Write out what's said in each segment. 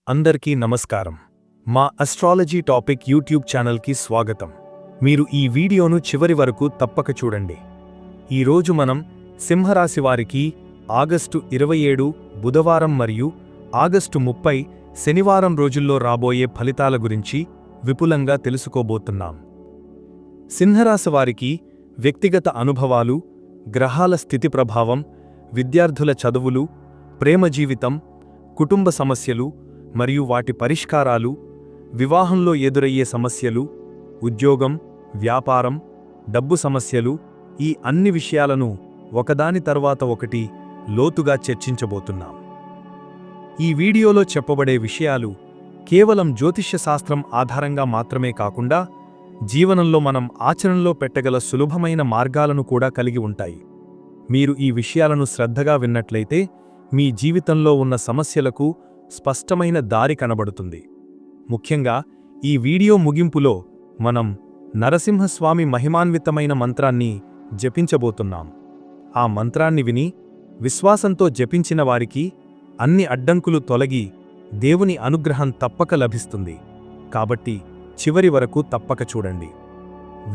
అందరికీ నమస్కారం. మా అస్ట్రాలజీ టాపిక్ యూట్యూబ్ ఛానల్కి స్వాగతం. మీరు ఈ వీడియోను చివరి వరకు తప్పక చూడండి. ఈరోజు మనం సింహరాశి వారికి ఆగస్టు 27 బుధవారం మరియు ఆగస్టు 30 శనివారం రోజుల్లో రాబోయే ఫలితాల గురించి విపులంగా తెలుసుకోబోతున్నాం. సింహరాశి వారికి వ్యక్తిగత అనుభవాలు, గ్రహాల స్థితి ప్రభావం, విద్యార్థుల చదువులు, ప్రేమ జీవితం, కుటుంబ సమస్యలు మరియు వాటి పరిష్కారాలు, వివాహంలో ఎదురయ్యే సమస్యలు, ఉద్యోగం, వ్యాపారం, డబ్బు సమస్యలు, ఈ అన్ని విషయాలను ఒకదాని తర్వాత ఒకటి లోతుగా చర్చించబోతున్నాం. ఈ వీడియోలో చెప్పబడే విషయాలు కేవలం జ్యోతిష్య శాస్త్రం ఆధారంగా మాత్రమే కాకుండా జీవనంలో మనం ఆచరణలో పెట్టగల సులభమైన మార్గాలను కూడా కలిగి ఉంటాయి. మీరు ఈ విషయాలను శ్రద్ధగా విన్నట్లయితే మీ జీవితంలో ఉన్న సమస్యలకు స్పష్టమైన దారి కనబడుతుంది. ముఖ్యంగా ఈ వీడియో ముగింపులో మనం నరసింహస్వామి మహిమాన్వితమైన మంత్రాన్ని జపించబోతున్నాం. ఆ మంత్రాన్ని విని విశ్వాసంతో జపించిన వారికి అన్ని అడ్డంకులు తొలగి దేవుని అనుగ్రహం తప్పక లభిస్తుంది. కాబట్టి చివరి వరకు తప్పక చూడండి.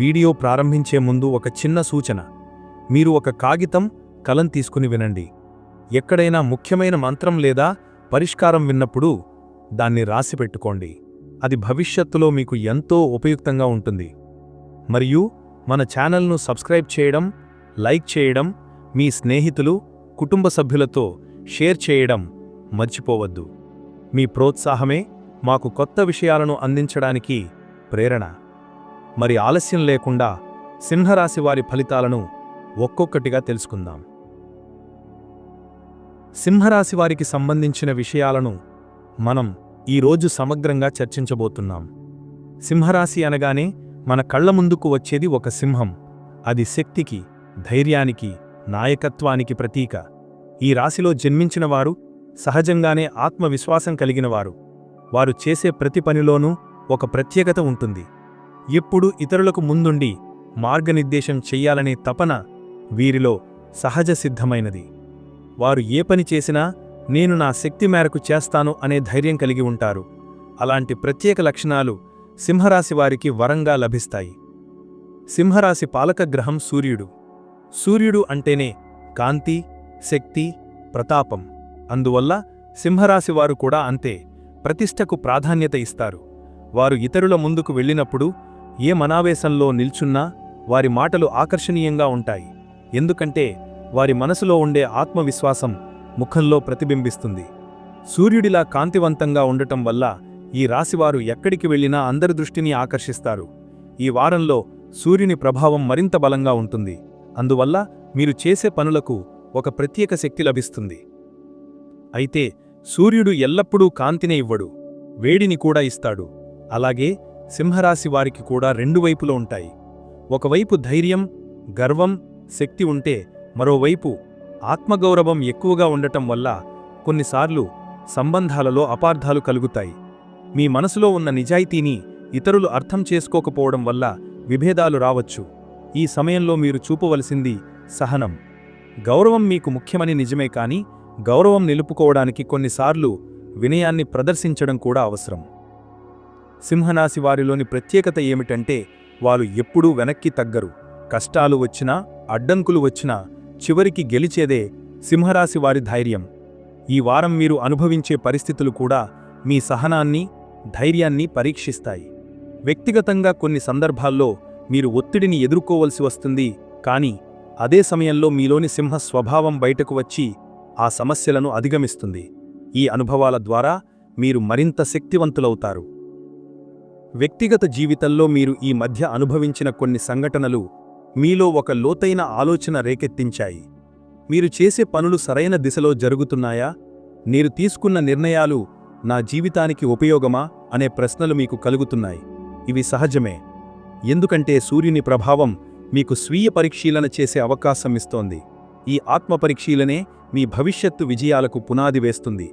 వీడియో ప్రారంభించే ముందు ఒక చిన్న సూచన: మీరు ఒక కాగితం, కలం తీసుకుని వినండి. ఎక్కడైనా ముఖ్యమైన మంత్రం లేదా పరిష్కారం విన్నప్పుడు దాన్ని రాసిపెట్టుకోండి. అది భవిష్యత్తులో మీకు ఎంతో ఉపయుక్తంగా ఉంటుంది. మరియు మన ఛానల్ను సబ్స్క్రైబ్ చేయడం, లైక్ చేయడం, మీ స్నేహితులు, కుటుంబ సభ్యులతో షేర్ చేయడం మర్చిపోవద్దు. మీ ప్రోత్సాహమే మాకు కొత్త విషయాలను అందించడానికి ప్రేరణ. మరి ఆలస్యం లేకుండా సింహరాశి వారి ఫలితాలను ఒక్కొక్కటిగా తెలుసుకుందాం. సింహరాశి వారికి సంబంధించిన విషయాలను మనం ఈరోజు సమగ్రంగా చర్చించబోతున్నాం. సింహరాశి అనగానే మన కళ్ల ముందుకు వచ్చేది ఒక సింహం. అది శక్తికి, ధైర్యానికి, నాయకత్వానికి ప్రతీక. ఈ రాశిలో జన్మించిన వారు సహజంగానే ఆత్మవిశ్వాసం కలిగినవారు. వారు చేసే ప్రతి పనిలోనూ ఒక ప్రత్యేకత ఉంటుంది. ఎప్పుడూ ఇతరులకు ముందుండి మార్గనిర్దేశం చెయ్యాలనే తపన వీరిలో సహజ సిద్ధమైనది. వారు ఏ పని చేసినా నేను నా శక్తి మేరకు చేస్తాను అనే ధైర్యం కలిగి ఉంటారు. అలాంటి ప్రత్యేక లక్షణాలు సింహరాశి వారికి వరంగా లభిస్తాయి. సింహరాశి పాలక గ్రహం సూర్యుడు. సూర్యుడు అంటేనే కాంతి, శక్తి, ప్రతాపం. అందువల్ల సింహరాశి వారు కూడా అంతే ప్రతిష్టకు ప్రాధాన్యత ఇస్తారు. వారు ఇతరుల ముందుకు వెళ్ళినప్పుడు ఏ మనావేశంలో నిల్చున్నా వారి మాటలు ఆకర్షణీయంగా ఉంటాయి. ఎందుకంటే వారి మనసులో ఉండే ఆత్మవిశ్వాసం ముఖంలో ప్రతిబింబిస్తుంది. సూర్యుడిలా కాంతివంతంగా ఉండటం వల్ల ఈ రాశివారు ఎక్కడికి వెళ్ళినా అందరి దృష్టిని ఆకర్షిస్తారు. ఈ వారంలో సూర్యుని ప్రభావం మరింత బలంగా ఉంటుంది. అందువల్ల మీరు చేసే పనులకు ఒక ప్రత్యేక శక్తి లభిస్తుంది. అయితే సూర్యుడు ఎల్లప్పుడూ కాంతినే ఇవ్వడు, వేడిని కూడా ఇస్తాడు. అలాగే సింహరాశి వారికి కూడా రెండు వైపులు ఉంటాయి. ఒకవైపు ధైర్యం, గర్వం, శక్తి ఉంటే మరోవైపు ఆత్మగౌరవం ఎక్కువగా ఉండటం వల్ల కొన్నిసార్లు సంబంధాలలో అపార్థాలు కలుగుతాయి. మీ మనసులో ఉన్న నిజాయితీని ఇతరులు అర్థం చేసుకోకపోవడం వల్ల విభేదాలు రావచ్చు. ఈ సమయంలో మీరు చూపవలసింది సహనం. గౌరవం మీకు ముఖ్యమని నిజమే, కానీ గౌరవం నిలుపుకోవడానికి కొన్నిసార్లు వినయాన్ని ప్రదర్శించడం కూడా అవసరం. సింహరాశి వారిలోని ప్రత్యేకత ఏమిటంటే వారు ఎప్పుడూ వెనక్కి తగ్గరు. కష్టాలు వచ్చినా, అడ్డంకులు వచ్చినా చివరికి గెలిచేదే సింహరాశి వారి ధైర్యం. ఈ వారం మీరు అనుభవించే పరిస్థితులు కూడా మీ సహనాన్ని, ధైర్యాన్ని పరీక్షిస్తాయి. వ్యక్తిగతంగా కొన్ని సందర్భాల్లో మీరు ఒత్తిడిని ఎదుర్కోవలసి వస్తుంది, కానీ అదే సమయంలో మీలోని సింహ స్వభావం బయటకు వచ్చి ఆ సమస్యలను అధిగమిస్తుంది. ఈ అనుభవాల ద్వారా మీరు మరింత శక్తివంతులవుతారు. వ్యక్తిగత జీవితంలో మీరు ఈ మధ్య అనుభవించిన కొన్ని సంఘటనలు మీలో ఒక లోతైన ఆలోచన రేకెత్తించాయి. మీరు చేసే పనులు సరైన దిశలో జరుగుతున్నాయా? మీరు తీసుకున్న నిర్ణయాలు నా జీవితానికి ఉపయోగమా అనే ప్రశ్నలు మీకు కలుగుతున్నాయి. ఇవి సహజమే, ఎందుకంటే సూర్యుని ప్రభావం మీకు స్వీయ పరిశీలన చేసే అవకాశం ఇస్తోంది. ఈ ఆత్మపరిశీలనే మీ భవిష్యత్తు విజయాలకు పునాది వేస్తుంది.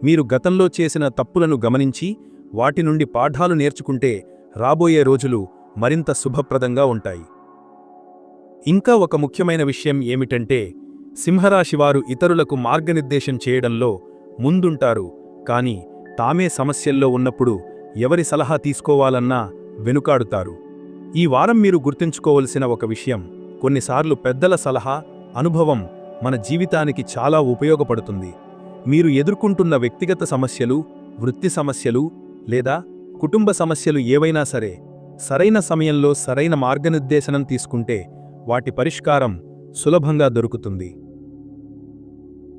మీరు గతంలో చేసిన తప్పులను గమనించి వాటి నుండి పాఠాలు నేర్చుకుంటే రాబోయే రోజులు మరింత శుభప్రదంగా ఉంటాయి. ఇంకా ఒక ముఖ్యమైన విషయం ఏమిటంటే సింహరాశివారు ఇతరులకు మార్గనిర్దేశం చేయడంలో ముందుంటారు, కానీ తామే సమస్యల్లో ఉన్నప్పుడు ఎవరి సలహా తీసుకోవాలన్నా వెనుకాడుతారు. ఈ వారం మీరు గుర్తుంచుకోవలసిన ఒక విషయం, కొన్నిసార్లు పెద్దల సలహా, అనుభవం మన జీవితానికి చాలా ఉపయోగపడుతుంది. మీరు ఎదుర్కొంటున్న వ్యక్తిగత సమస్యలు, వృత్తి సమస్యలు లేదా కుటుంబ సమస్యలు ఏవైనా సరే, సరైన సమయంలో సరైన మార్గనిర్దేశనం తీసుకుంటే వాటి పరిష్కారం సులభంగా దొరుకుతుంది.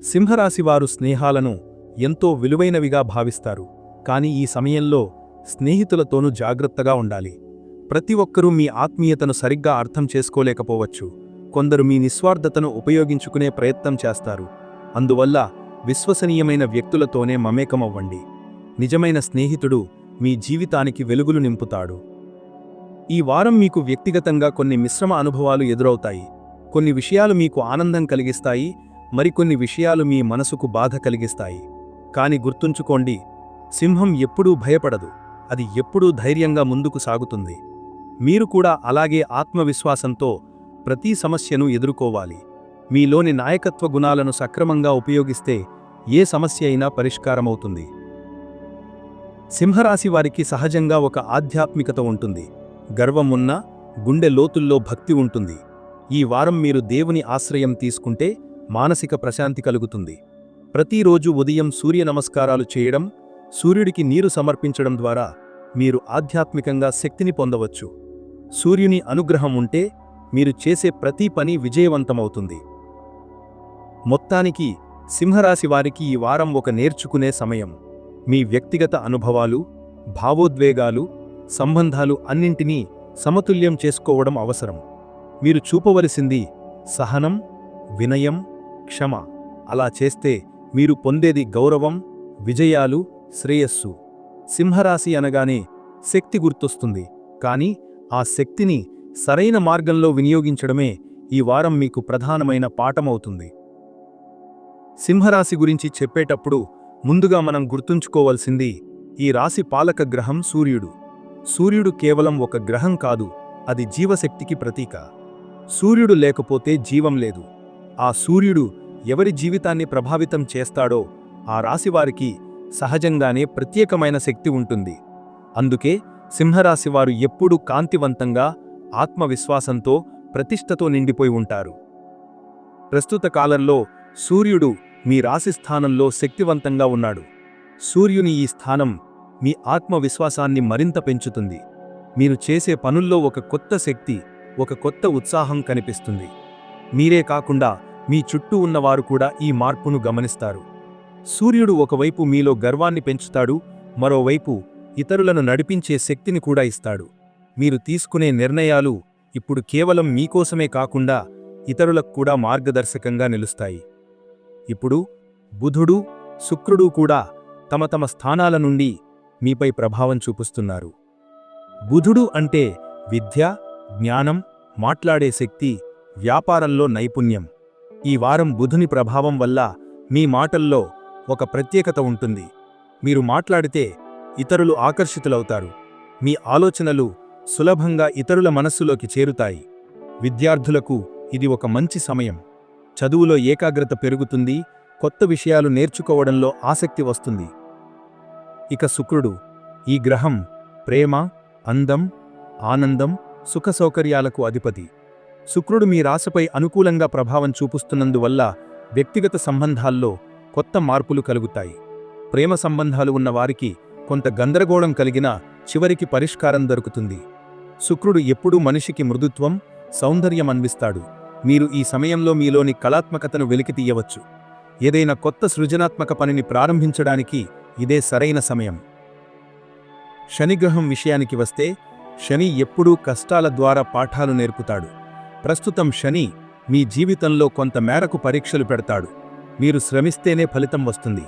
సింహరాశివారు స్నేహాలను ఎంతో విలువైనవిగా భావిస్తారు. కానీ ఈ సమయంలో స్నేహితులతోనూ జాగ్రత్తగా ఉండాలి. ప్రతి ఒక్కరూ మీ ఆత్మీయతను సరిగ్గా అర్థం చేసుకోలేకపోవచ్చు. కొందరు మీ నిస్వార్థతను ఉపయోగించుకునే ప్రయత్నం చేస్తారు. అందువల్ల విశ్వసనీయమైన వ్యక్తులతోనే మమేకమవ్వండి. నిజమైన స్నేహితుడు మీ జీవితానికి వెలుగులు నింపుతాడు. ఈ వారం మీకు వ్యక్తిగతంగా కొన్ని మిశ్రమ అనుభవాలు ఎదురవుతాయి. కొన్ని విషయాలు మీకు ఆనందం కలిగిస్తాయి, మరికొన్ని విషయాలు మీ మనసుకు బాధ కలిగిస్తాయి. కాని గుర్తుంచుకోండి, సింహం ఎప్పుడూ భయపడదు. అది ఎప్పుడూ ధైర్యంగా ముందుకు సాగుతుంది. మీరు కూడా అలాగే ఆత్మవిశ్వాసంతో ప్రతి సమస్యను ఎదుర్కోవాలి. మీలోని నాయకత్వ గుణాలను సక్రమంగా ఉపయోగిస్తే ఏ సమస్య అయినా పరిష్కారమవుతుంది. సింహరాశి వారికి సహజంగా ఒక ఆధ్యాత్మికత ఉంటుంది. గర్వం ఉన్నా గుండె లోతుల్లో భక్తి ఉంటుంది. ఈ వారం మీరు దేవుని ఆశ్రయం తీసుకుంటే మానసిక ప్రశాంతి కలుగుతుంది. ప్రతిరోజు ఉదయం సూర్య నమస్కారాలు చేయడం, సూర్యుడికి నీరు సమర్పించడం ద్వారా మీరు ఆధ్యాత్మికంగా శక్తిని పొందవచ్చు. సూర్యుని అనుగ్రహం ఉంటే మీరు చేసే ప్రతి పని విజయవంతమవుతుంది. మొత్తానికి సింహరాశి వారికి ఈ వారం ఒక నేర్చుకునే సమయం. మీ వ్యక్తిగత అనుభవాలు, భావోద్వేగాలు, సంబంధాలు అన్నింటినీ సమతుల్యం చేసుకోవడం అవసరం. మీరు చూపవలసింది సహనం, వినయం, క్షమ. అలా చేస్తే మీరు పొందేది గౌరవం, విజయాలు, శ్రేయస్సు. సింహరాశి అనగానే శక్తి గుర్తొస్తుంది. కానీ ఆ శక్తిని సరైన మార్గంలో వినియోగించడమే ఈ వారం మీకు ప్రధానమైన పాఠమవుతుంది. సింహరాశి గురించి చెప్పేటప్పుడు ముందుగా మనం గుర్తుంచుకోవలసింది, ఈ రాశి పాలక గ్రహం సూర్యుడు. సూర్యుడు కేవలం ఒక గ్రహం కాదు, అది జీవశక్తికి ప్రతీక. సూర్యుడు లేకపోతే జీవం లేదు. ఆ సూర్యుడు ఎవరి జీవితాన్ని ప్రభావితం చేస్తాడో ఆ రాశివారికి సహజంగానే ప్రత్యేకమైన శక్తి ఉంటుంది. అందుకే సింహరాశివారు ఎప్పుడూ కాంతివంతంగా, ఆత్మవిశ్వాసంతో, ప్రతిష్టతో నిండిపోయి ఉంటారు. ప్రస్తుత కాలంలో సూర్యుడు మీ రాశి స్థానంలో శక్తివంతంగా ఉన్నాడు. సూర్యుని ఈ స్థానం మీ ఆత్మవిశ్వాసాన్ని మరింత పెంచుతుంది. మీరు చేసే పనుల్లో ఒక కొత్త శక్తి, ఒక కొత్త ఉత్సాహం కనిపిస్తుంది. మీరే కాకుండా మీ చుట్టూ ఉన్నవారు కూడా ఈ మార్పును గమనిస్తారు. సూర్యుడు ఒకవైపు మీలో గర్వాన్ని పెంచుతాడు, మరోవైపు ఇతరులను నడిపించే శక్తిని కూడా ఇస్తాడు. మీరు తీసుకునే నిర్ణయాలు ఇప్పుడు కేవలం మీకోసమే కాకుండా ఇతరులకు కూడా మార్గదర్శకంగా నిలుస్తాయి. ఇప్పుడు బుధుడు, శుక్రుడు కూడా తమ తమ స్థానాల నుండి మీపై ప్రభావం చూపిస్తున్నారు. బుధుడు అంటే విద్య, జ్ఞానం, మాట్లాడే శక్తి, వ్యాపారంలో నైపుణ్యం. ఈ వారం బుధుని ప్రభావం వల్ల మీ మాటల్లో ఒక ప్రత్యేకత ఉంటుంది. మీరు మాట్లాడితే ఇతరులు ఆకర్షితులవుతారు. మీ ఆలోచనలు సులభంగా ఇతరుల మనస్సులోకి చేరుతాయి. విద్యార్థులకు ఇది ఒక మంచి సమయం. చదువులో ఏకాగ్రత పెరుగుతుంది, కొత్త విషయాలు నేర్చుకోవడంలో ఆసక్తి వస్తుంది. ఇక శుక్రుడు, ఈ గ్రహం ప్రేమ, అందం, ఆనందం, సుఖసౌకర్యాలకు అధిపతి. శుక్రుడు మీ రాశిపై అనుకూలంగా ప్రభావం చూపుస్తున్నందువల్ల వ్యక్తిగత సంబంధాల్లో కొత్త మార్పులు కలుగుతాయి. ప్రేమ సంబంధాలు ఉన్న వారికి కొంత గందరగోళం కలిగినా చివరికి పరిష్కారం దొరుకుతుంది. శుక్రుడు ఎప్పుడూ మనిషికి మృదుత్వం, సౌందర్యం అందిస్తాడు. మీరు ఈ సమయంలో మీలోని కళాత్మకతను వెలికితీయవచ్చు. ఏదైనా కొత్త సృజనాత్మక పనిని ప్రారంభించడానికి ఇదే సరైన సమయం. శనిగ్రహం విషయానికి వస్తే, శని ఎప్పుడూ కష్టాల ద్వారా పాఠాలు నేర్పుతాడు. ప్రస్తుతం శని మీ జీవితంలో కొంత మేరకు పరీక్షలు పెడతాడు. మీరు శ్రమిస్తేనే ఫలితం వస్తుంది.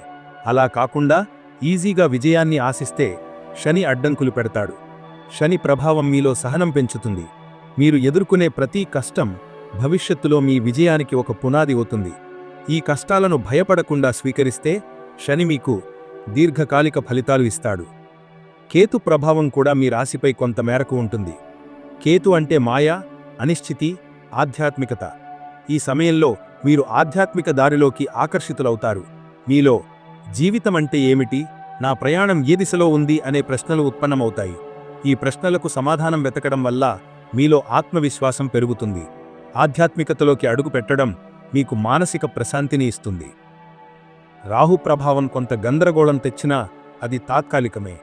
అలా కాకుండా ఈజీగా విజయాన్ని ఆశిస్తే శని అడ్డంకులు పెడతాడు. శని ప్రభావం మీలో సహనం పెంచుతుంది. మీరు ఎదుర్కొనే ప్రతి కష్టం భవిష్యత్తులో మీ విజయానికి ఒక పునాది అవుతుంది. ఈ కష్టాలను భయపడకుండా స్వీకరిస్తే శని మీకు దీర్ఘకాలిక ఫలితాలు ఇస్తాడు. కేతు ప్రభావం కూడా మీ రాశిపై కొంత మేరకు ఉంటుంది. కేతు అంటే మాయ, అనిశ్చితి, ఆధ్యాత్మికత. ఈ సమయంలో మీరు ఆధ్యాత్మిక దారిలోకి ఆకర్షితులవుతారు. మీలో జీవితమంటే ఏమిటి, నా ప్రయాణం ఏ దిశలో ఉంది అనే ప్రశ్నలు ఉత్పన్నమవుతాయి. ఈ ప్రశ్నలకు సమాధానం వెతకడం వల్ల మీలో ఆత్మవిశ్వాసం పెరుగుతుంది. ఆధ్యాత్మికతలోకి అడుగు పెట్టడం మీకు మానసిక ప్రశాంతిని ఇస్తుంది. రాహు ప్రభావం కొంత గందరగోళం తెచ్చినా అది తాత్కాలికమే.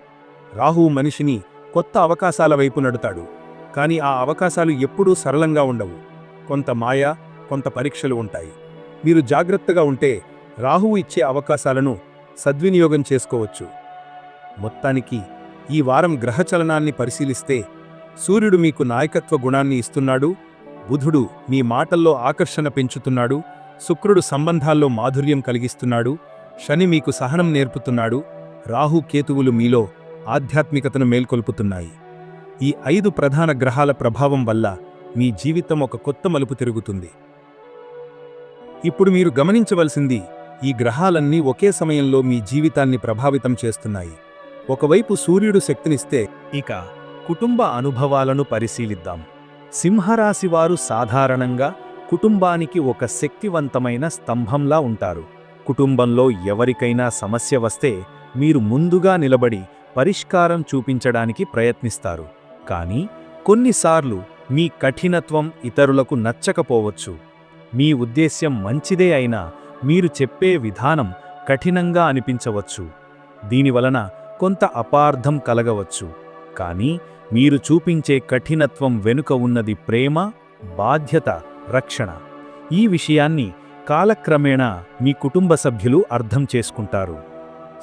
రాహువు మనిషిని కొత్త అవకాశాల వైపు నడుతాడు. కాని ఆ అవకాశాలు ఎప్పుడూ సరళంగా ఉండవు. కొంత మాయ, కొంత పరీక్షలు ఉంటాయి. మీరు జాగ్రత్తగా ఉంటే రాహువు ఇచ్చే అవకాశాలను సద్వినియోగం చేసుకోవచ్చు. మొత్తానికి ఈ వారం గ్రహచలనాన్ని పరిశీలిస్తే సూర్యుడు మీకు నాయకత్వ గుణాన్ని ఇస్తున్నాడు, బుధుడు మీ మాటల్లో ఆకర్షణ పెంచుతున్నాడు, శుక్రుడు సంబంధాల్లో మాధుర్యం కలిగిస్తున్నాడు, శని మీకు సహనం నేర్పుతున్నాడు, రాహు కేతువులు మీలో ఆధ్యాత్మికతను మేల్కొల్పుతున్నాయి. ఈ 5 ప్రధాన గ్రహాల ప్రభావం వల్ల మీ జీవితం ఒక కొత్త మలుపు తిరుగుతుంది. ఇప్పుడు మీరు గమనించవలసింది, ఈ గ్రహాలన్నీ ఒకే సమయంలో మీ జీవితాన్ని ప్రభావితం చేస్తున్నాయి. ఒకవైపు సూర్యుడు శక్తినిస్తే, ఇక కుటుంబ అనుభవాలను పరిశీలిద్దాం. సింహరాశివారు సాధారణంగా కుటుంబానికి ఒక శక్తివంతమైన స్తంభంలా ఉంటారు. కుటుంబంలో ఎవరికైనా సమస్య వస్తే మీరు ముందుగా నిలబడి పరిష్కారం చూపించడానికి ప్రయత్నిస్తారు. కానీ కొన్నిసార్లు మీ కఠినత్వం ఇతరులకు నచ్చకపోవచ్చు. మీ ఉద్దేశ్యం మంచిదే అయినా మీరు చెప్పే విధానం కఠినంగా అనిపించవచ్చు. దీనివలన కొంత అపార్థం కలగవచ్చు. కానీ మీరు చూపించే కఠినత్వం వెనుక ఉన్నది ప్రేమ, బాధ్యత, రక్షణ. ఈ విషయాన్ని కాలక్రమేణా మీ కుటుంబ సభ్యులు అర్థం చేసుకుంటారు.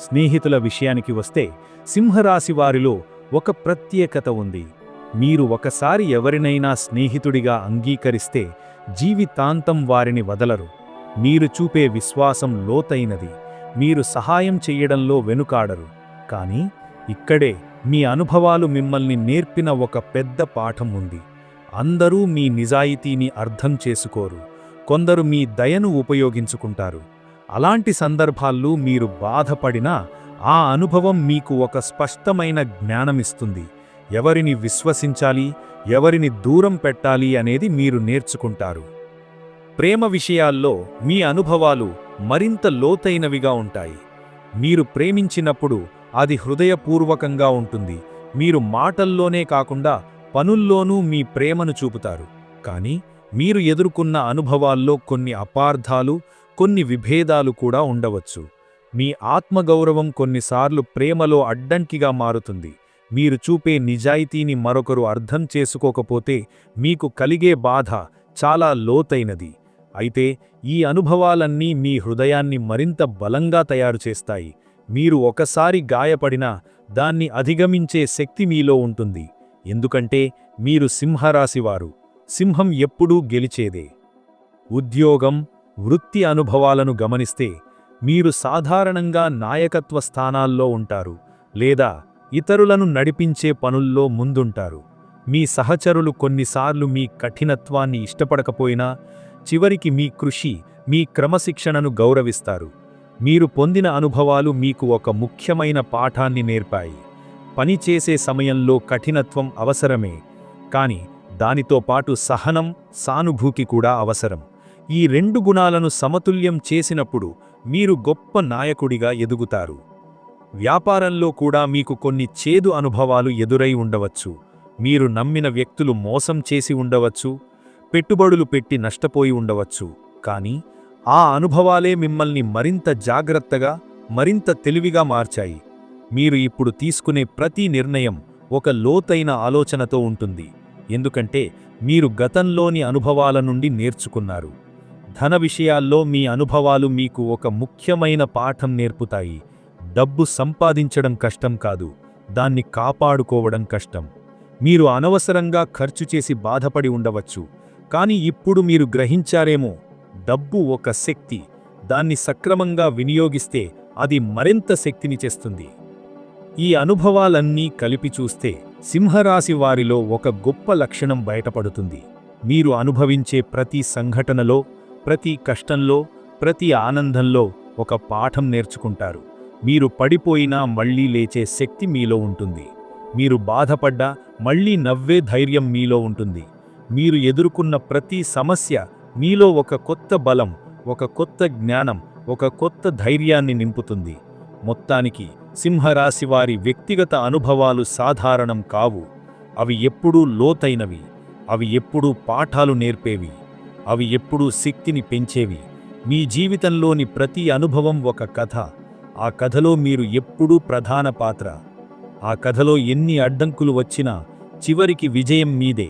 స్నేహితుల విషయానికి వస్తే సింహరాశివారిలో ఒక ప్రత్యేకత ఉంది. మీరు ఒకసారి ఎవరినైనా స్నేహితుడిగా అంగీకరిస్తే జీవితాంతం వారిని వదలరు. మీరు చూపే విశ్వాసం లోతైనది. మీరు సహాయం చెయ్యడంలో వెనుకాడరు. కానీ ఇక్కడే మీ అనుభవాలు మిమ్మల్ని నేర్పిన ఒక పెద్ద పాఠం ఉంది. అందరూ మీ నిజాయితీని అర్థం చేసుకోరు. కొందరు మీ దయను ఉపయోగించుకుంటారు. అలాంటి సందర్భాల్లో మీరు బాధపడినా ఆ అనుభవం మీకు ఒక స్పష్టమైన జ్ఞానమిస్తుంది. ఎవరిని విశ్వసించాలి, ఎవరిని దూరం పెట్టాలి అనేది మీరు నేర్చుకుంటారు. ప్రేమ విషయాల్లో మీ అనుభవాలు మరింత లోతైనవిగా ఉంటాయి. మీరు ప్రేమించినప్పుడు అది హృదయపూర్వకంగా ఉంటుంది. మీరు మాటల్లోనే కాకుండా పనుల్లోనూ మీ ప్రేమను చూపుతారు. కానీ మీరు ఎదుర్కొన్న అనుభవాల్లో కొన్ని అపార్థాలు, కొన్ని విభేదాలు కూడా ఉండవచ్చు. మీ ఆత్మగౌరవం కొన్నిసార్లు ప్రేమలో అడ్డంకిగా మారుతుంది. మీరు చూపే నిజాయితీని మరొకరు అర్థం చేసుకోకపోతే మీకు కలిగే బాధ చాలా లోతైనది. అయితే ఈ అనుభవాలన్నీ మీ హృదయాన్ని మరింత బలంగా తయారు చేస్తాయి. మీరు ఒకసారి గాయపడినా దాన్ని అధిగమించే శక్తి మీలో ఉంటుంది. ఎందుకంటే మీరు సింహరాశివారు. సింహం ఎప్పుడూ గెలిచేదే. ఉద్యోగం, వృత్తి అనుభవాలను గమనిస్తే మీరు సాధారణంగా నాయకత్వ స్థానాల్లో ఉంటారు లేదా ఇతరులను నడిపించే పనుల్లో ముందుంటారు. మీ సహచరులు కొన్నిసార్లు మీ కఠినత్వాన్ని ఇష్టపడకపోయినా చివరికి మీ కృషి, మీ క్రమశిక్షణను గౌరవిస్తారు. మీరు పొందిన అనుభవాలు మీకు ఒక ముఖ్యమైన పాఠాన్ని నేర్పాయి. పనిచేసే సమయంలో కఠినత్వం అవసరమే, కానీ దానితో పాటు సహనం, సానుభూతి కూడా అవసరం. ఈ 2 గుణాలను సమతుల్యం చేసినప్పుడు మీరు గొప్ప నాయకుడిగా ఎదుగుతారు. వ్యాపారంలో కూడా మీకు కొన్ని చేదు అనుభవాలు ఎదురై ఉండవచ్చు. మీరు నమ్మిన వ్యక్తులు మోసం చేసి ఉండవచ్చు, పెట్టుబడులు పెట్టి నష్టపోయి ఉండవచ్చు. కానీ ఆ అనుభవాలే మిమ్మల్ని మరింత జాగ్రత్తగా, మరింత తెలివిగా మార్చాయి. మీరు ఇప్పుడు తీసుకునే ప్రతి నిర్ణయం ఒక లోతైన ఆలోచనతో ఉంటుంది. ఎందుకంటే మీరు గతంలోని అనుభవాల నుండి నేర్చుకున్నారు. ధన విషయాల్లో మీ అనుభవాలు మీకు ఒక ముఖ్యమైన పాఠం నేర్పుతాయి. డబ్బు సంపాదించడం కష్టం కాదు, దాన్ని కాపాడుకోవడం కష్టం. మీరు అనవసరంగా ఖర్చు చేసి బాధపడి ఉండవచ్చు. కానీ ఇప్పుడు మీరు గ్రహించారేమో, డబ్బు ఒక శక్తి. దాన్ని సక్రమంగా వినియోగిస్తే అది మరింత శక్తిని చేస్తుంది. ఈ అనుభవాలన్నీ కలిపి చూస్తే సింహరాశి వారిలో ఒక గొప్ప లక్షణం బయటపడుతుంది. మీరు అనుభవించే ప్రతి సంఘటనలో, ప్రతి కష్టంలో, ప్రతి ఆనందంలో ఒక పాఠం నేర్చుకుంటారు. మీరు పడిపోయినా మళ్లీ లేచే శక్తి మీలో ఉంటుంది. మీరు బాధపడ్డా మళ్లీ నవ్వే ధైర్యం మీలో ఉంటుంది. మీరు ఎదుర్కొన్న ప్రతి సమస్య మీలో ఒక కొత్త బలం, ఒక కొత్త జ్ఞానం, ఒక కొత్త ధైర్యాన్ని నింపుతుంది. మొత్తానికి సింహరాశి వారి వ్యక్తిగత అనుభవాలు సాధారణం కావు. అవి ఎప్పుడూ లోతైనవి, అవి ఎప్పుడూ పాఠాలు నేర్పేవి, అవి ఎప్పుడూ శక్తిని పెంచేవి. మీ జీవితంలోని ప్రతి అనుభవం ఒక కథ. ఆ కథలో మీరు ఎప్పుడూ ప్రధాన పాత్ర. ఆ కథలో ఎన్ని అడ్డంకులు వచ్చినా చివరికి విజయం మీదే.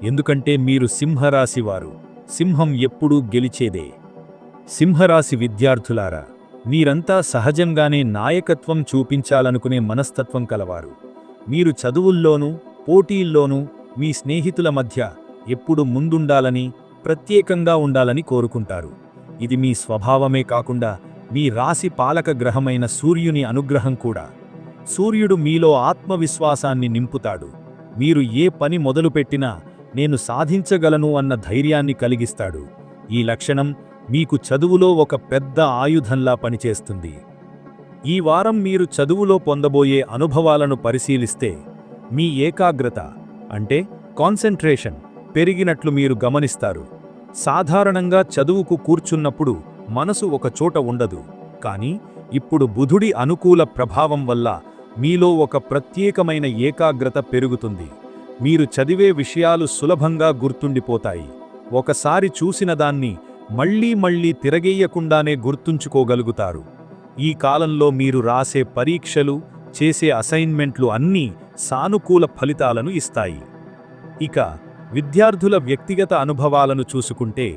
ఎందుకంటే మీరు సింహరాశివారు. సింహం ఎప్పుడూ గెలిచేదే. సింహరాశి విద్యార్థులారా, మీరంతా సహజంగానే నాయకత్వం చూపించాలనుకునే మనస్తత్వం కలవారు. మీరు చదువుల్లోనూ పోటీల్లోనూ మీ స్నేహితుల మధ్య ఎప్పుడు ముందుండాలని, ప్రత్యేకంగా ఉండాలని కోరుకుంటారు. ఇది మీ స్వభావమే కాకుండా మీ రాశి పాలక గ్రహమైన సూర్యుని అనుగ్రహం కూడా. సూర్యుడు మీలో ఆత్మవిశ్వాసాన్ని నింపుతాడు. మీరు ఏ పని మొదలుపెట్టినా నేను సాధించగలను అన్న ధైర్యాన్ని కలిగిస్తాడు. ఈ లక్షణం మీకు చదువులో ఒక పెద్ద ఆయుధంలా పనిచేస్తుంది. ఈ వారం మీరు చదువులో పొందబోయే అనుభవాలను పరిశీలిస్తే మీ ఏకాగ్రత అంటే కాన్సంట్రేషన్ పెరిగినట్లు మీరు గమనిస్తారు. సాధారణంగా చదువుకు కూర్చున్నప్పుడు మనసు ఒక చోట ఉండదు. కానీ ఇప్పుడు బుధుడి అనుకూల ప్రభావం వల్ల మీలో ఒక ప్రత్యేకమైన ఏకాగ్రత పెరుగుతుంది. మీరు చదివే విషయాలు సులభంగా గుర్తుండిపోతాయి. ఒకసారి చూసిన దాన్ని మళ్లీ మళ్లీ తిరగేయకుండానే గుర్తుంచుకోగలుగుతారు. ఈ కాలంలో మీరు రాసే పరీక్షలు, చేసే అసైన్మెంట్లు అన్నీ సానుకూల ఫలితాలను ఇస్తాయి. ఇక విద్యార్థుల వ్యక్తిగత అనుభవాలను చూసుకుంటే,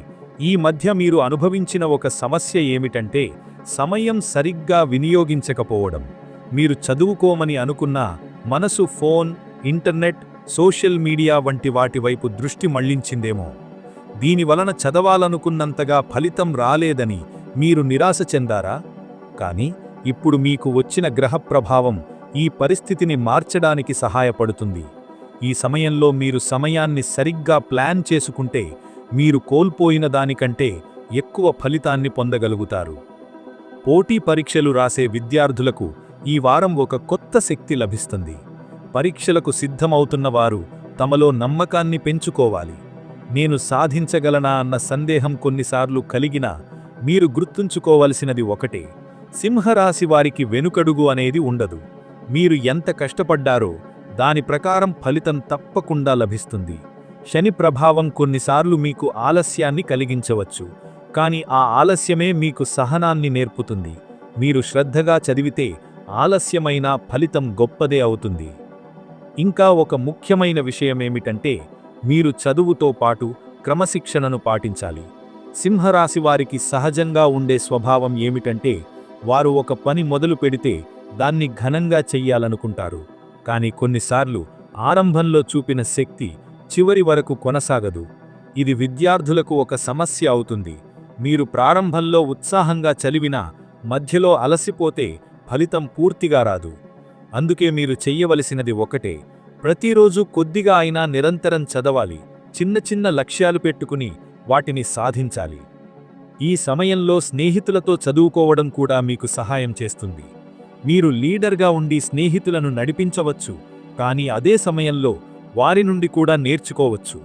ఈ మధ్య మీరు అనుభవించిన ఒక సమస్య ఏమిటంటే సమయం సరిగ్గా వినియోగించకపోవడం. మీరు చదువుకోమని అనుకున్నా మనసు ఫోన్, ఇంటర్నెట్, సోషల్ మీడియా వంటి వాటి వైపు దృష్టి మళ్లించిందేమో. దీనివలన చదవాలనుకున్నంతగా ఫలితం రాలేదని మీరు నిరాశ చెందారా? కానీ ఇప్పుడు మీకు వచ్చిన గ్రహ ప్రభావం ఈ పరిస్థితిని మార్చడానికి సహాయపడుతుంది. ఈ సమయంలో మీరు సమయాన్ని సరిగ్గా ప్లాన్ చేసుకుంటే మీరు కోల్పోయిన దానికంటే ఎక్కువ ఫలితాన్ని పొందగలుగుతారు. పోటీ పరీక్షలు రాసే విద్యార్థులకు ఈ వారం ఒక కొత్త శక్తి లభిస్తుంది. పరీక్షలకు సిద్ధమవుతున్నవారు తమలో నమ్మకాన్ని పెంచుకోవాలి. నేను సాధించగలనా అన్న సందేహం కొన్నిసార్లు కలిగినా మీరు గుర్తుంచుకోవలసినది ఒకటే: సింహరాశి వారికి వెనుకడుగు అనేది ఉండదు. మీరు ఎంత కష్టపడ్డారో దాని ప్రకారం ఫలితం తప్పకుండా లభిస్తుంది. శని ప్రభావం కొన్నిసార్లు మీకు ఆలస్యాన్ని కలిగించవచ్చు, కానీ ఆ ఆలస్యమే మీకు సహనాన్ని నేర్పుతుంది. మీరు శ్రద్ధగా చదివితే ఆలస్యమైన ఫలితం గొప్పదే అవుతుంది. ఇంకా ఒక ముఖ్యమైన విషయమేమిటంటే, మీరు చదువుతో పాటు క్రమశిక్షణను పాటించాలి. సింహరాశి వారికి సహజంగా ఉండే స్వభావం ఏమిటంటే, వారు ఒక పని మొదలు పెడితే దాన్ని ఘనంగా చెయ్యాలనుకుంటారు. కానీ కొన్నిసార్లు ఆరంభంలో చూపిన శక్తి చివరి వరకు కొనసాగదు. ఇది విద్యార్థులకు ఒక సమస్య అవుతుంది. మీరు ప్రారంభంలో ఉత్సాహంగా చదివినా మధ్యలో అలసిపోతే ఫలితం పూర్తిగా రాదు. అందుకే మీరు చెయ్యవలసినది ఒకటే: ప్రతిరోజు కొద్దిగా అయినా నిరంతరం చదవాలి. చిన్న చిన్న లక్ష్యాలు పెట్టుకుని వాటిని సాధించాలి. ఈ సమయంలో స్నేహితులతో చదువుకోవడం కూడా మీకు సహాయం చేస్తుంది. మీరు లీడర్గా ఉండి స్నేహితులను నడిపించవచ్చు, కానీ అదే సమయంలో వారి నుండి కూడా నేర్చుకోవచ్చు.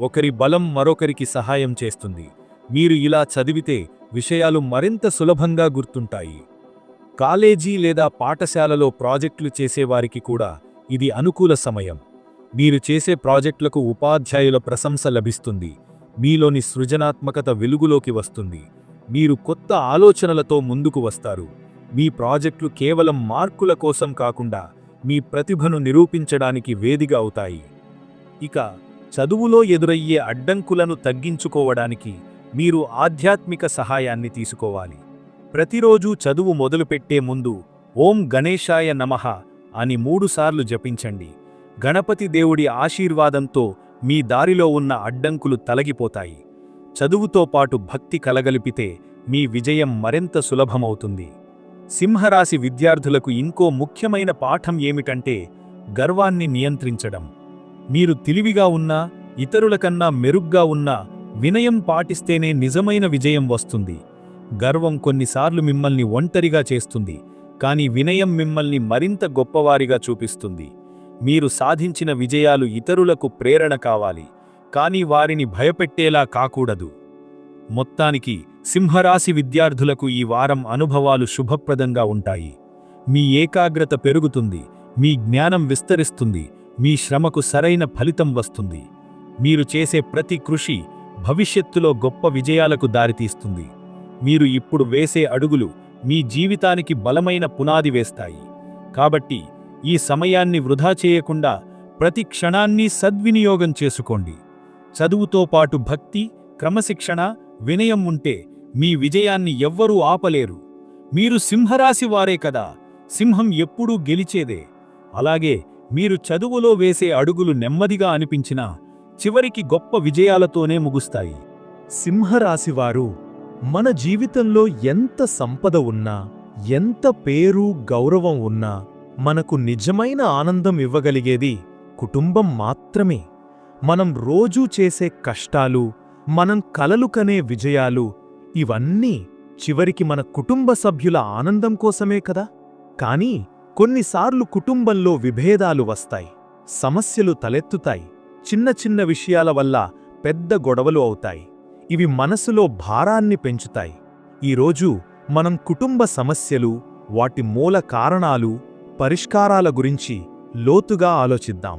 ఒకరి బలం మరొకరికి సహాయం చేస్తుంది. మీరు ఇలా చదివితే విషయాలు మరింత సులభంగా గుర్తుంటాయి. కాలేజీ లేదా పాఠశాలలో ప్రాజెక్టులు చేసేవారికి కూడా ఇది అనుకూల సమయం. మీరు చేసే ప్రాజెక్టులకు ఉపాధ్యాయుల ప్రశంస లభిస్తుంది. మీలోని సృజనాత్మకత వెలుగులోకి వస్తుంది. మీరు కొత్త ఆలోచనలతో ముందుకు వస్తారు. మీ ప్రాజెక్టులు కేవలం మార్కుల కోసం కాకుండా మీ ప్రతిభను నిరూపించడానికి వేదిక అవుతాయి. ఇక చదువులో ఎదురయ్యే అడ్డంకులను తగ్గించుకోవడానికి మీరు ఆధ్యాత్మిక సహాయాన్ని తీసుకోవాలి. ప్రతిరోజూ చదువు మొదలుపెట్టే ముందు ఓం గణేశాయ నమః అని 3 సార్లు జపించండి. గణపతి దేవుడి ఆశీర్వాదంతో మీ దారిలో ఉన్న అడ్డంకులు తొలగిపోతాయి. చదువుతో పాటు భక్తి కలగలిపితే మీ విజయం మరింత సులభమవుతుంది. సింహరాశి విద్యార్థులకు ఇంకో ముఖ్యమైన పాఠం ఏమిటంటే గర్వాన్ని నియంత్రించడం. మీరు తెలివిగా ఉన్నా, ఇతరుల కన్నా మెరుగ్గా ఉన్నా వినయం పాటిస్తేనే నిజమైన విజయం వస్తుంది. గర్వం కొన్నిసార్లు మిమ్మల్ని ఒంటరిగా చేస్తుంది, కానీ వినయం మిమ్మల్ని మరింత గొప్పవారిగా చూపిస్తుంది. మీరు సాధించిన విజయాలు ఇతరులకు ప్రేరణ కావాలి, కానీ వారిని భయపెట్టేలా కాకూడదు. మొత్తానికి సింహరాశి విద్యార్థులకు ఈ వారం అనుభవాలు శుభప్రదంగా ఉంటాయి. మీ ఏకాగ్రత పెరుగుతుంది, మీ జ్ఞానం విస్తరిస్తుంది, మీ శ్రమకు సరైన ఫలితం వస్తుంది. మీరు చేసే ప్రతి కృషి భవిష్యత్తులో గొప్ప విజయాలకు దారితీస్తుంది. మీరు ఇప్పుడు వేసే అడుగులు మీ జీవితానికి బలమైన పునాది వేస్తాయి. కాబట్టి ఈ సమయాన్ని వృధా చేయకుండా ప్రతి క్షణాన్ని సద్వినియోగం చేసుకోండి. చదువుతో పాటు భక్తి, క్రమశిక్షణ, వినయం ఉంటే మీ విజయాన్ని ఎవ్వరూ ఆపలేరు. మీరు సింహరాశి వారే కదా, సింహం ఎప్పుడూ గెలిచేదే. అలాగే మీరు చదువులో వేసే అడుగులు నెమ్మదిగా అనిపించినా చివరికి గొప్ప విజయాలతోనే ముగుస్తాయి. సింహరాశివారు మన జీవితంలో ఎంత సంపద ఉన్నా, ఎంత పేరు, గౌరవం ఉన్నా మనకు నిజమైన ఆనందం ఇవ్వగలిగేది కుటుంబం మాత్రమే. మనం రోజూ చేసే కష్టాలు, మనం కలలు కనే విజయాలు, ఇవన్నీ చివరికి మన కుటుంబ సభ్యుల ఆనందం కోసమే కదా. కానీ కొన్నిసార్లు కుటుంబంలో విభేదాలు వస్తాయి, సమస్యలు తలెత్తుతాయి, చిన్న చిన్న విషయాల వల్ల పెద్ద గొడవలు అవుతాయి. ఇవి మనసులో భారాన్ని పెంచుతాయి. ఈరోజు మనం కుటుంబ సమస్యలు, వాటి మూల కారణాలు, పరిష్కారాల గురించి లోతుగా ఆలోచిద్దాం.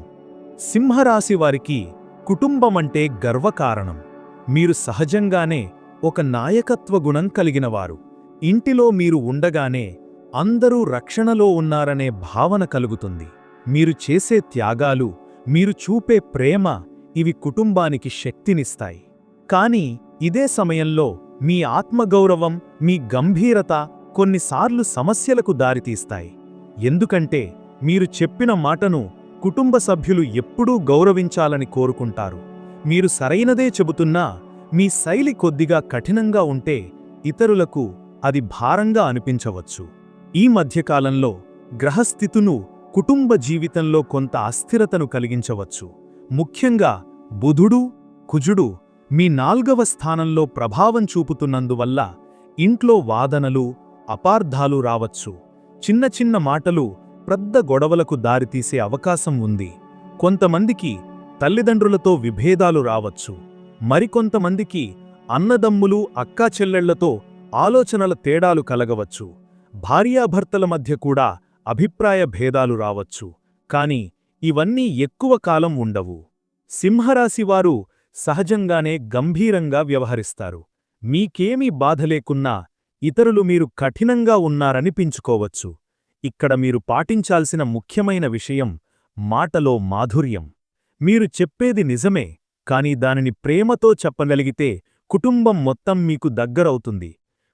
సింహరాశి వారికి కుటుంబమంటే గర్వకారణం. మీరు సహజంగానే ఒక నాయకత్వ గుణం కలిగినవారు. ఇంటిలో మీరు ఉండగానే అందరూ రక్షణలో ఉన్నారనే భావన కలుగుతుంది. మీరు చేసే త్యాగాలు, మీరు చూపే ప్రేమ, ఇవి కుటుంబానికి శక్తినిస్తాయి. కానీ ఇదే సమయంలో మీ ఆత్మగౌరవం, మీ గంభీరత కొన్నిసార్లు సమస్యలకు దారితీస్తాయి. ఎందుకంటే మీరు చెప్పిన మాటను కుటుంబ సభ్యులు ఎప్పుడూ గౌరవించాలని కోరుకుంటారు. మీరు సరైనదే చెబుతున్నా మీ శైలి కొద్దిగా కఠినంగా ఉంటే ఇతరులకు అది భారంగా అనిపించవచ్చు. ఈ మధ్యకాలంలో గ్రహస్థితును కుటుంబ జీవితంలో కొంత అస్థిరతను కలిగించవచ్చు. ముఖ్యంగా బుధుడు, కుజుడు మీ 4వ స్థానంలో ప్రభావం చూపుతున్నందువల్ల ఇంట్లో వాదనలు, అపార్థాలు రావచ్చు. చిన్న చిన్న మాటలు పెద్ద గొడవలకు దారితీసే అవకాశం ఉంది. కొంతమందికి తల్లిదండ్రులతో విభేదాలు రావచ్చు. మరికొంతమందికి అన్నదమ్ములు, అక్కాచెల్లెళ్లతో ఆలోచనల తేడాలు కలగవచ్చు. భార్యాభర్తల మధ్య కూడా అభిప్రాయ భేదాలు రావచ్చు. కాని ఇవన్నీ ఎక్కువ కాలం ఉండవు. సింహరాశివారు సహజంగానే గంభీరంగా వ్యవహరిస్తారు. మీకేమీ బాధ లేకున్నా ఇతరులు మీరు కఠినంగా ఉన్నారనిపించుకోవచ్చు. ఇక్కడ మీరు పాటించాల్సిన ముఖ్యమైన విషయం మాటలో మాధుర్యం. మీరు చెప్పేది నిజమే, కాని దానిని ప్రేమతో చెప్పగలిగితే కుటుంబం మొత్తం మీకు దగ్గరవుతుంది.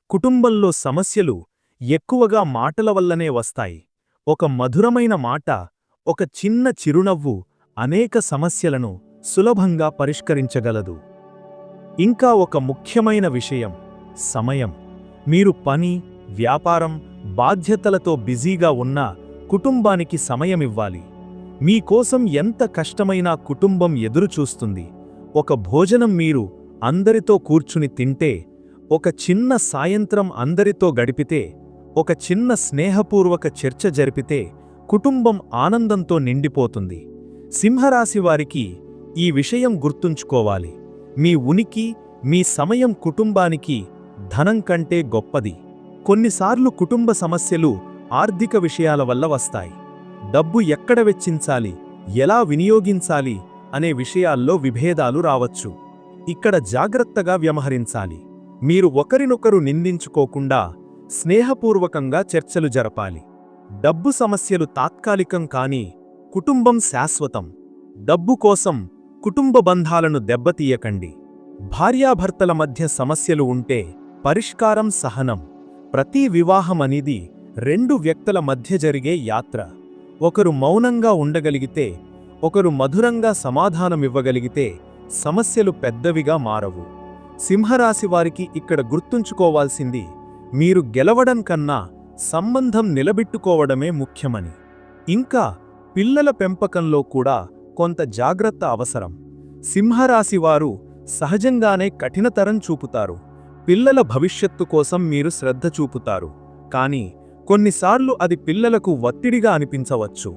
కుటుంబంలో సమస్యలు ఎక్కువగా మాటల వల్లనే వస్తాయి. ఒక మధురమైన మాట, ఒక చిన్న చిరునవ్వు అనేక సమస్యలను సులభంగా పరిష్కరించగలదు. ఇంకా ఒక ముఖ్యమైన విషయం సమయం. మీరు పని, వ్యాపారం, బాధ్యతలతో బిజీగా ఉన్నా కుటుంబానికి సమయమివ్వాలి. మీకోసం ఎంత కష్టమైనా కుటుంబం ఎదురుచూస్తుంది. ఒక భోజనం మీరు అందరితో కూర్చుని తింటే, ఒక చిన్న సాయంత్రం అందరితో గడిపితే, ఒక చిన్న స్నేహపూర్వక చర్చ జరిపితే కుటుంబం ఆనందంతో నిండిపోతుంది. సింహరాశివారికి ఈ విషయం గుర్తుంచుకోవాలి. మీ ఉనికి, మీ సమయం కుటుంబానికి ధనం కంటే గొప్పది. కొన్నిసార్లు కుటుంబ సమస్యలు ఆర్థిక విషయాల వల్ల వస్తాయి. డబ్బు ఎక్కడ వెచ్చించాలి, ఎలా వినియోగించాలి అనే విషయాల్లో విభేదాలు రావచ్చు. ఇక్కడ జాగ్రత్తగా వ్యవహరించాలి. మీరు ఒకరినొకరు నిందించుకోకుండా స్నేహపూర్వకంగా చర్చలు జరపాలి. డబ్బు సమస్యలు తాత్కాలికం కానీ కుటుంబం శాశ్వతం. డబ్బు కోసం కుటుంబ బంధాలను దెబ్బతీయకండి. భార్యాభర్తల మధ్య సమస్యలు ఉంటే పరిష్కారం సహనం. ప్రతి వివాహం అనేది 2 వ్యక్తుల మధ్య జరిగే యాత్ర. ఒకరు మౌనంగా ఉండగలిగితే, ఒకరు మధురంగా సమాధానమివ్వగలిగితే సమస్యలు పెద్దవిగా మారవు. సింహరాశివారికి ఇక్కడ గుర్తుంచుకోవాల్సింది మీరు గెలవడం కన్నా సంబంధం నిలబెట్టుకోవడమే ముఖ్యమని. ఇంకా పిల్లల పెంపకంలో కూడా కొంత జాగ్రత్త అవసరం. సింహరాశివారు సహజంగానే కఠినతరం చూపుతారు. పిల్లల భవిష్యత్తు కోసం మీరు శ్రద్ధ చూపుతారు. కానీ కొన్నిసార్లు అది పిల్లలకు ఒత్తిడిగా అనిపించవచ్చు.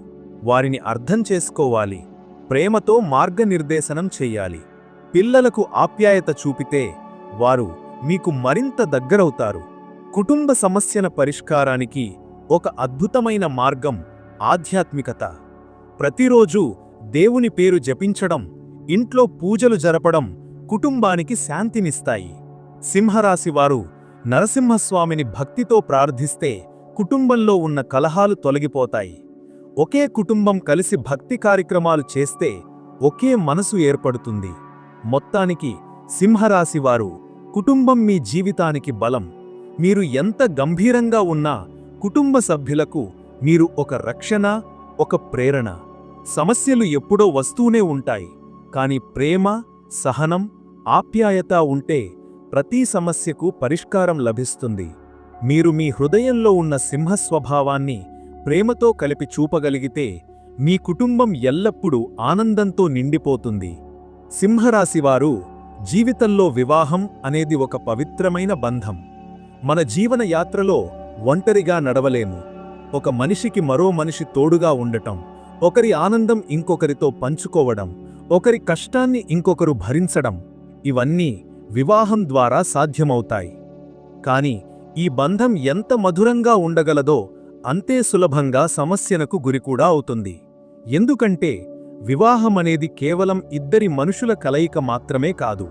వారిని అర్థం చేసుకోవాలి. ప్రేమతో మార్గనిర్దేశనం చెయ్యాలి. పిల్లలకు ఆప్యాయత చూపితే వారు మీకు మరింత దగ్గరవుతారు. కుటుంబ సమస్యల పరిష్కారానికి ఒక అద్భుతమైన మార్గం ఆధ్యాత్మికత. ప్రతిరోజు దేవుని పేరు జపించడం, ఇంట్లో పూజలు జరపడం కుటుంబానికి శాంతినిస్తాయి. సింహరాశివారు నరసింహస్వామిని భక్తితో ప్రార్థిస్తే కుటుంబంలో ఉన్న కలహాలు తొలగిపోతాయి. ఒకే కుటుంబం కలిసి భక్తి కార్యక్రమాలు చేస్తే ఒకే మనసు ఏర్పడుతుంది. మొత్తానికి సింహరాశివారు కుటుంబం మీ జీవితానికి బలం. మీరు ఎంత గంభీరంగా ఉన్నా కుటుంబ సభ్యులకు మీరు ఒక రక్షణ, ఒక ప్రేరణ. సమస్యలు ఎప్పుడో వస్తూనే ఉంటాయి, కాని ప్రేమ, సహనం, ఆప్యాయత ఉంటే ప్రతి సమస్యకు పరిష్కారం లభిస్తుంది. మీరు మీ హృదయంలో ఉన్న సింహ స్వభావాన్ని ప్రేమతో కలిపి చూపగలిగితే మీ కుటుంబం ఎల్లప్పుడూ ఆనందంతో నిండిపోతుంది. సింహరాశివారు జీవితంలో వివాహం అనేది ఒక పవిత్రమైన బంధం. మన జీవన యాత్రలో ఒంటరిగా నడవలేము. ఒక మనిషికి మరో మనిషి తోడుగా ఉండటం, ఒకరి ఆనందం ఇంకొకరితో పంచుకోవడం, ఒకరి కష్టాన్ని ఇంకొకరు భరించడం, ఇవన్నీ వివాహం ద్వారా సాధ్యమవుతాయి. కాని ఈ బంధం ఎంత మధురంగా ఉండగలదో అంతే సులభంగా సమస్యలకు గురికూడా అవుతుంది. ఎందుకంటే వివాహమనేది కేవలం ఇద్దరి మనుషుల కలయిక మాత్రమే కాదు.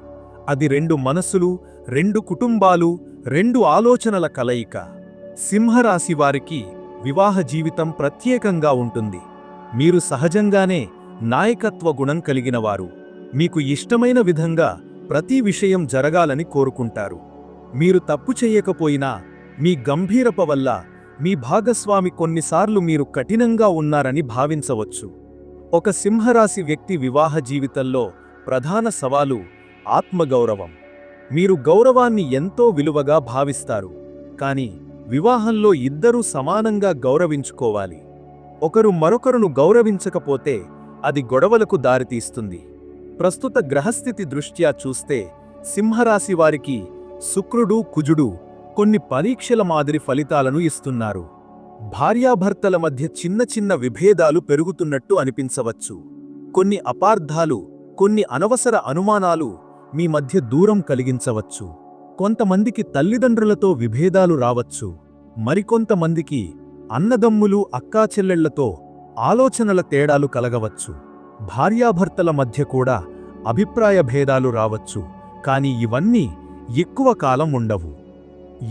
అది రెండు మనసులు, రెండు కుటుంబాలు, రెండు ఆలోచనల కలయిక. సింహరాశివారికి వివాహ జీవితం ప్రత్యేకంగా ఉంటుంది. మీరు సహజంగానే నాయకత్వ గుణం కలిగినవారు. మీకు ఇష్టమైన విధంగా ప్రతి విషయం జరగాలని కోరుకుంటారు. మీరు తప్పు చెయ్యకపోయినా మీ గంభీరప వల్ల మీ భాగస్వామి కొన్నిసార్లు మీరు కఠినంగా ఉన్నారని భావించవచ్చు. ఒక సింహరాశి వ్యక్తి వివాహ జీవితంలో ప్రధాన సవాలు ఆత్మగౌరవం. మీరు గౌరవాన్ని ఎంతో విలువగా భావిస్తారు, కాని వివాహంలో ఇద్దరూ సమానంగా గౌరవించుకోవాలి. ఒకరు మరొకరును గౌరవించకపోతే అది గొడవలకు దారితీస్తుంది. ప్రస్తుత గ్రహస్థితి దృష్ట్యా చూస్తే సింహరాశివారికి శుక్రుడు, కుజుడు కొన్ని పరీక్షల మాదిరి ఫలితాలను ఇస్తున్నారు. భార్యాభర్తల మధ్య చిన్న చిన్న విభేదాలు పెరుగుతున్నట్టు అనిపించవచ్చు. కొన్ని అపార్థాలు, కొన్ని అనవసర అనుమానాలు మీ మధ్య దూరం కలిగించవచ్చు. కొంతమందికి తల్లిదండ్రులతో విభేదాలు రావచ్చు. మరికొంతమందికి అన్నదమ్ములు, అక్కాచెల్లెళ్లతో ఆలోచనల తేడాలు కలగవచ్చు. భార్యాభర్తల మధ్య కూడా అభిప్రాయ భేదాలు రావచ్చు. కాని ఇవన్నీ ఎక్కువ కాలం ఉండవు.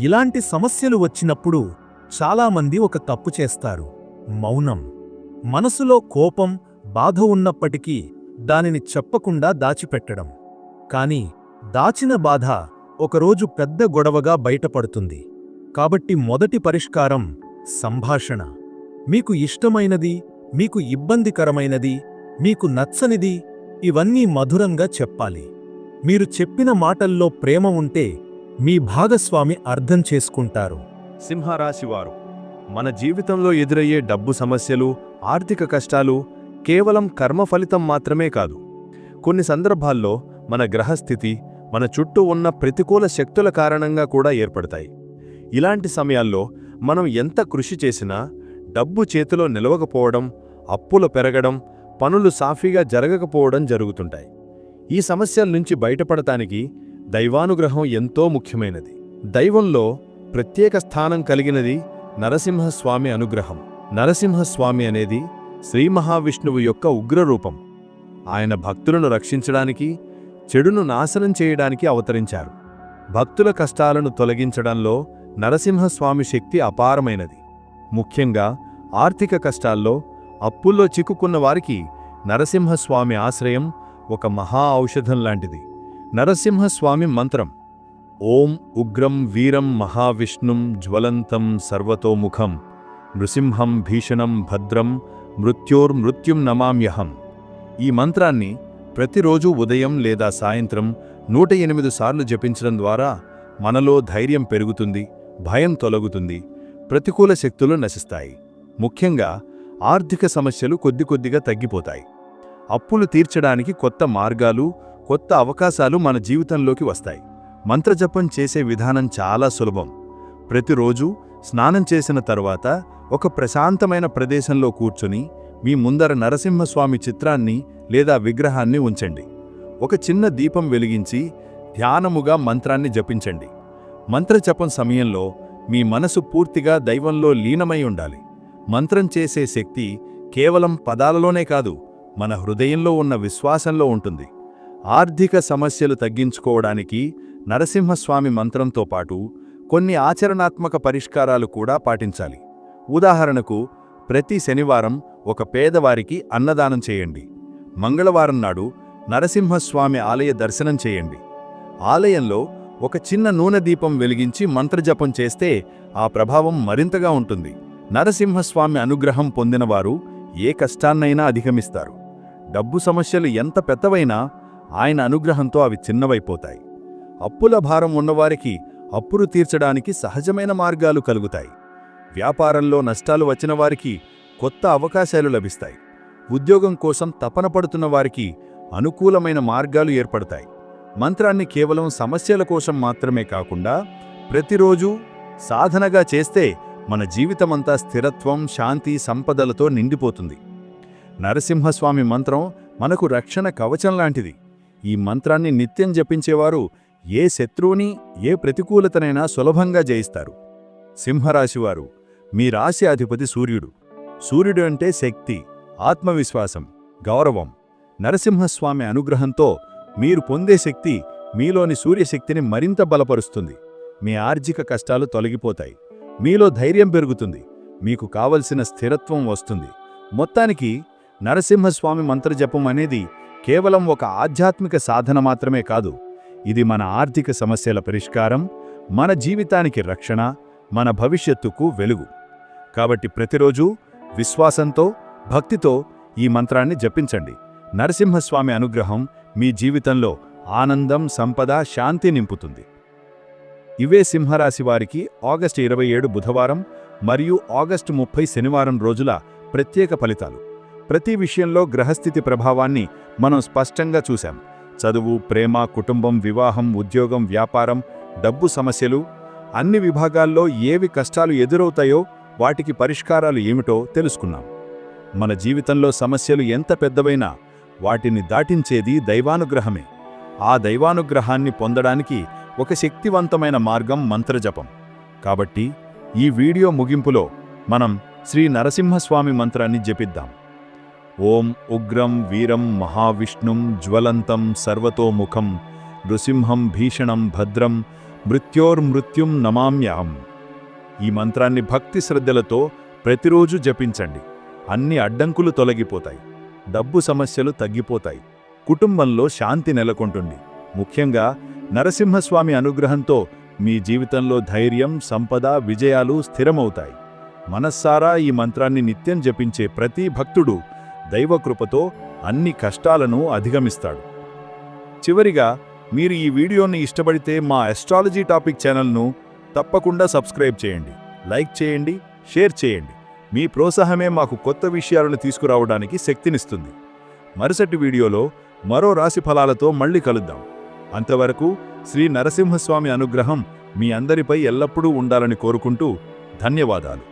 ఇలాంటి సమస్యలు వచ్చినప్పుడు చాలామంది ఒక తప్పు చేస్తారు: మౌనం. మనసులో కోపం, బాధ ఉన్నప్పటికీ దానిని చెప్పకుండా దాచిపెట్టడం. కాని దాచిన బాధ ఒకరోజు పెద్ద గొడవగా బయటపడుతుంది. కాబట్టి మొదటి పరిష్కారం సంభాషణ. మీకు ఇష్టమైనది, మీకు ఇబ్బందికరమైనది, మీకు నచ్చనిది ఇవన్నీ మధురంగా చెప్పాలి. మీరు చెప్పిన మాటల్లో ప్రేమ ఉంటే మీ భాగస్వామి అర్థం చేసుకుంటారు. సింహరాశివారు మన జీవితంలో ఎదురయ్యే డబ్బు సమస్యలు, ఆర్థిక కష్టాలు కేవలం కర్మ ఫలితం మాత్రమే కాదు. కొన్ని సందర్భాల్లో మన గ్రహస్థితి, మన చుట్టూ ఉన్న ప్రతికూల శక్తుల కారణంగా కూడా ఏర్పడతాయి. ఇలాంటి సమయాల్లో మనం ఎంత కృషి చేసినా డబ్బు చేతిలో నిలవకపోవడం, అప్పులు పెరగడం, పనులు సాఫీగా జరగకపోవడం జరుగుతుంటాయి. ఈ సమస్యల నుంచి బయటపడటానికి దైవానుగ్రహం ఎంతో ముఖ్యమైనది. దైవంలో ప్రత్యేక స్థానం కలిగినది నరసింహస్వామి అనుగ్రహం. నరసింహస్వామి అనేది శ్రీ మహావిష్ణువు యొక్క ఉగ్రరూపం. ఆయన భక్తులను రక్షించడానికి, చెడును నాశనం చేయడానికి అవతరించారు. భక్తుల కష్టాలను తొలగించడంలో నరసింహస్వామి శక్తి అపారమైనది. ముఖ్యంగా ఆర్థిక కష్టాల్లో, అప్పుల్లో చిక్కుకున్న వారికి నరసింహస్వామి ఆశ్రయం ఒక మహా ఔషధం లాంటిది. నరసింహస్వామి మంత్రం: ఓం ఉగ్రం వీరం మహావిష్ణుం జ్వలంతం సర్వతోముఖం నృసింహం భీషణం భద్రం మృత్యోర్మృత్యుం నమామ్యహం. ఈ మంత్రాన్ని ప్రతిరోజు ఉదయం లేదా సాయంత్రం 108 సార్లు జపించడం ద్వారా మనలో ధైర్యం పెరుగుతుంది, భయం తొలగుతుంది, ప్రతికూల శక్తులు నశిస్తాయి. ముఖ్యంగా ఆర్థిక సమస్యలు కొద్దిగా తగ్గిపోతాయి. అప్పులు తీర్చడానికి కొత్త మార్గాలు, కొత్త అవకాశాలు మన జీవితంలోకి వస్తాయి. మంత్రజపం చేసే విధానం చాలా సులభం. ప్రతిరోజు స్నానం చేసిన తరువాత ఒక ప్రశాంతమైన ప్రదేశంలో కూర్చుని మీ ముందర నరసింహస్వామి చిత్రాన్ని లేదా విగ్రహాన్ని ఉంచండి. ఒక చిన్న దీపం వెలిగించి ధ్యానముగా మంత్రాన్ని జపించండి. మంత్రజపం సమయంలో మీ మనసు పూర్తిగా దైవంలో లీనమై ఉండాలి. మంత్రం చేసే శక్తి కేవలం పదాలలోనే కాదు, మన హృదయంలో ఉన్న విశ్వాసంలో ఉంటుంది. ఆర్థిక సమస్యలు తగ్గించుకోవడానికి నరసింహస్వామి మంత్రంతో పాటు కొన్ని ఆచరణాత్మక పరిష్కారాలు కూడా పాటించాలి. ఉదాహరణకు, ప్రతి శనివారం ఒక పేదవారికి అన్నదానం చేయండి. మంగళవారం నాడు నరసింహస్వామి ఆలయ దర్శనం చేయండి. ఆలయంలో ఒక చిన్న నూనె దీపం వెలిగించి మంత్రజపం చేస్తే ఆ ప్రభావం మరింతగా ఉంటుంది. నరసింహస్వామి అనుగ్రహం పొందినవారు ఏ కష్టాన్నైనా అధిగమిస్తారు. డబ్బు సమస్యలు ఎంత పెద్దవైనా ఆయన అనుగ్రహంతో అవి చిన్నవైపోతాయి. అప్పుల భారం ఉన్నవారికి అప్పులు తీర్చడానికి సహజమైన మార్గాలు కలుగుతాయి. వ్యాపారంలో నష్టాలు వచ్చిన వారికి కొత్త అవకాశాలు లభిస్తాయి. ఉద్యోగం కోసం తపన పడుతున్న వారికి అనుకూలమైన మార్గాలు ఏర్పడతాయి. మంత్రాన్ని కేవలం సమస్యల కోసం మాత్రమే కాకుండా ప్రతిరోజు సాధనగా చేస్తే మన జీవితమంతా స్థిరత్వం, శాంతి, సంపదలతో నిండిపోతుంది. నరసింహస్వామి మంత్రం మనకు రక్షణ కవచం లాంటిది. ఈ మంత్రాన్ని నిత్యం జపించేవారు ఏ శత్రువుని, ఏ ప్రతికూలతనైనా సులభంగా జయిస్తారు. సింహరాశివారు, మీ రాశి అధిపతి సూర్యుడు. సూర్యుడు అంటే శక్తి, ఆత్మవిశ్వాసం, గౌరవం. నరసింహస్వామి అనుగ్రహంతో మీరు పొందే శక్తి మీలోని సూర్యశక్తిని మరింత బలపరుస్తుంది. మీ ఆర్థిక కష్టాలు తొలగిపోతాయి. మీలో ధైర్యం పెరుగుతుంది. మీకు కావలసిన స్థిరత్వం వస్తుంది. మొత్తానికి నరసింహస్వామి మంత్రజపం అనేది కేవలం ఒక ఆధ్యాత్మిక సాధన మాత్రమే కాదు, ఇది మన ఆర్థిక సమస్యల పరిష్కారం, మన జీవితానికి రక్షణ, మన భవిష్యత్తుకు వెలుగు. కాబట్టి ప్రతిరోజు విశ్వాసంతో, భక్తితో ఈ మంత్రాన్ని జపించండి. నరసింహస్వామి అనుగ్రహం మీ జీవితంలో ఆనందం, సంపద, శాంతి నింపుతుంది. ఇవే సింహరాశి వారికి ఆగస్టు 27 బుధవారం మరియు ఆగస్టు 30 శనివారం రోజుల ప్రత్యేక ఫలితాలు. ప్రతి విషయంలో గ్రహస్థితి ప్రభావాన్ని మనం స్పష్టంగా చూశాం. చదువు, ప్రేమ, కుటుంబం, వివాహం, ఉద్యోగం, వ్యాపారం, డబ్బు సమస్యలు, అన్ని విభాగాల్లో ఏవి కష్టాలు ఎదురవుతాయో వాటికి పరిష్కారాలు ఏమిటో తెలుసుకున్నాం. మన జీవితంలో సమస్యలు ఎంత పెద్దవైనా వాటిని దాటించేది దైవానుగ్రహమే. ఆ దైవానుగ్రహాన్ని పొందడానికి ఒక శక్తివంతమైన మార్గం మంత్రజపం. కాబట్టి ఈ వీడియో ముగింపులో మనం శ్రీ నరసింహస్వామి మంత్రాన్ని జపిద్దాం. ఓం ఉగ్రం వీరం మహావిష్ణుం జ్వలంతం సర్వతోముఖం నృసింహం భీషణం భద్రం మృత్యోర్మృత్యుం నమామ్యహం. ఈ మంత్రాన్ని భక్తి శ్రద్ధలతో ప్రతిరోజు జపించండి. అన్ని అడ్డంకులు తొలగిపోతాయి. డబ్బు సమస్యలు తగ్గిపోతాయి. కుటుంబంలో శాంతి నెలకొంటుంది. ముఖ్యంగా నరసింహస్వామి అనుగ్రహంతో మీ జీవితంలో ధైర్యం, సంపద, విజయాలు స్థిరమవుతాయి. మనస్సారా ఈ మంత్రాన్ని నిత్యం జపించే ప్రతి భక్తుడు దైవకృపతో అన్ని కష్టాలను అధిగమిస్తాడు. చివరిగా, మీరు ఈ వీడియోని ఇష్టపడితే మా అస్ట్రాలజీ టాపిక్ ఛానల్ను తప్పకుండా సబ్స్క్రైబ్ చేయండి, లైక్ చేయండి, షేర్ చేయండి. మీ ప్రోత్సాహమే మాకు కొత్త విషయాలను తీసుకురావడానికి శక్తినిస్తుంది. మరుసటి వీడియోలో మరో రాశి ఫలాలతో మళ్ళీ కలుద్దాం. అంతవరకు శ్రీ నరసింహస్వామి అనుగ్రహం మీ అందరిపై ఎల్లప్పుడూ ఉండాలని కోరుకుంటూ ధన్యవాదాలు.